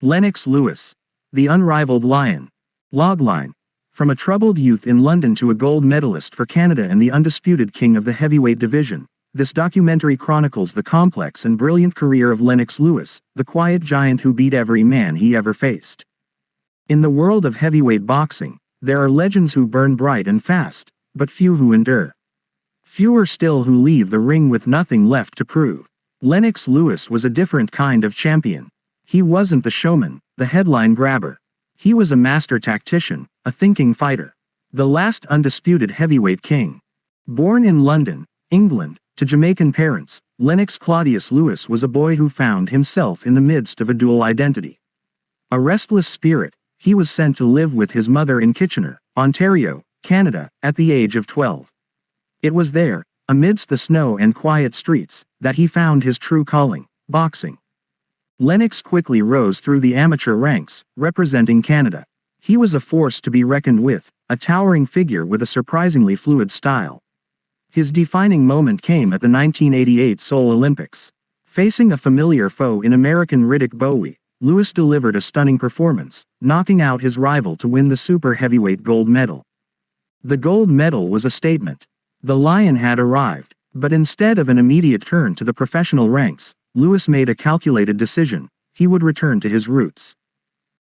Lennox Lewis, the unrivaled lion. Logline. From a troubled youth in London to a gold medalist for Canada and the undisputed king of the heavyweight division, this documentary chronicles the complex and brilliant career of Lennox Lewis, the quiet giant who beat every man he ever faced. In the world of heavyweight boxing, there are legends who burn bright and fast, but few who endure. Fewer still who leave the ring with nothing left to prove. Lennox Lewis was a different kind of champion. He wasn't the showman, the headline grabber. He was a master tactician, a thinking fighter. The last undisputed heavyweight king. Born in London, England, to Jamaican parents, Lennox Claudius Lewis was a boy who found himself in the midst of a dual identity. A restless spirit, he was sent to live with his mother in Kitchener, Ontario, Canada, at the age of 12. It was there, amidst the snow and quiet streets, that he found his true calling, boxing. Lennox quickly rose through the amateur ranks, representing Canada. He was a force to be reckoned with, a towering figure with a surprisingly fluid style. His defining moment came at the 1988 Seoul Olympics. Facing a familiar foe in American Riddick Bowe, Lewis delivered a stunning performance, knocking out his rival to win the super heavyweight gold medal. The gold medal was a statement. The Lion had arrived, but instead of an immediate turn to the professional ranks, Lewis made a calculated decision: he would return to his roots.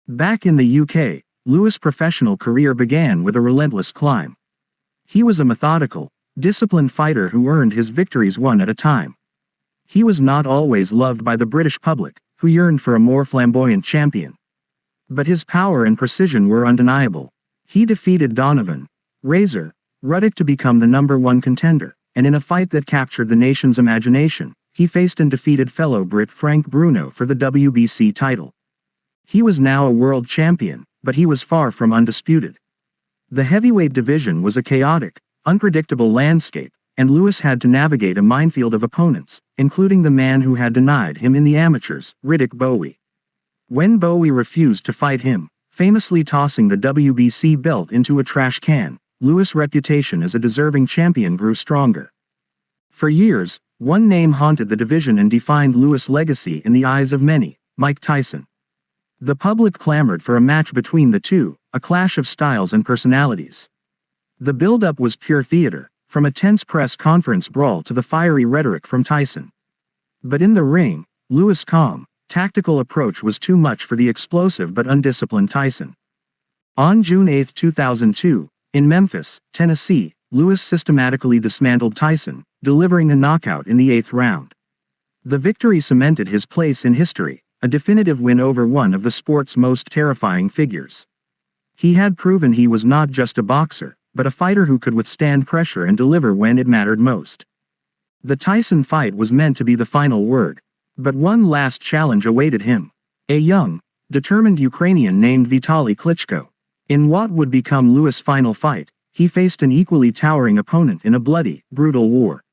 Back in the UK, Lewis' professional career began with a relentless climb. He was a methodical, disciplined fighter who earned his victories one at a time. He was not always loved by the British public, who yearned for a more flamboyant champion. But his power and precision were undeniable. He defeated Donovan, Razor, Ruddock to become the #1 contender, and in a fight that captured the nation's imagination, he faced and defeated fellow Brit Frank Bruno for the WBC title. He was now a world champion, but he was far from undisputed. The heavyweight division was a chaotic, unpredictable landscape, and Lewis had to navigate a minefield of opponents, including the man who had denied him in the amateurs, Riddick Bowe. When Bowe refused to fight him, famously tossing the WBC belt into a trash can, Lewis' reputation as a deserving champion grew stronger. For years, one name haunted the division and defined Lewis' legacy in the eyes of many: Mike Tyson. The public clamored for a match between the two, a clash of styles and personalities. The build-up was pure theater, from a tense press conference brawl to the fiery rhetoric from Tyson. But in the ring, Lewis' calm, tactical approach was too much for the explosive but undisciplined Tyson. On June 8, 2002, in Memphis, Tennessee, Lewis systematically dismantled Tyson, delivering a knockout in the 8th round. The victory cemented his place in history, a definitive win over one of the sport's most terrifying figures. He had proven he was not just a boxer, but a fighter who could withstand pressure and deliver when it mattered most. The Tyson fight was meant to be the final word, but one last challenge awaited him: a young, determined Ukrainian named Vitaly Klitschko. In what would become Lewis' final fight, he faced an equally towering opponent in a bloody, brutal war.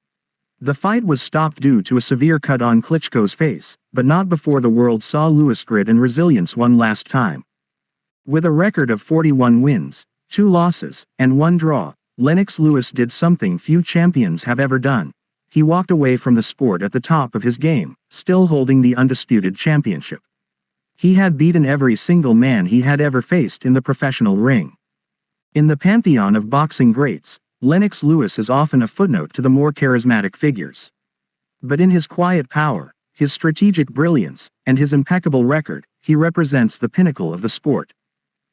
The fight was stopped due to a severe cut on Klitschko's face, but not before the world saw Lewis' grit and resilience one last time. With a record of 41 wins, 2 losses, and 1 draw, Lennox Lewis did something few champions have ever done. He walked away from the sport at the top of his game, still holding the undisputed championship. He had beaten every single man he had ever faced in the professional ring. In the pantheon of boxing greats, Lennox Lewis is often a footnote to the more charismatic figures. But in his quiet power, his strategic brilliance, and his impeccable record, he represents the pinnacle of the sport.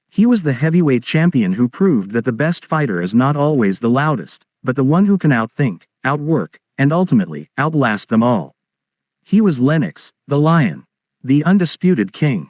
He was the heavyweight champion who proved that the best fighter is not always the loudest, but the one who can outthink, outwork, and ultimately outlast them all. He was Lennox, the Lion, the undisputed king.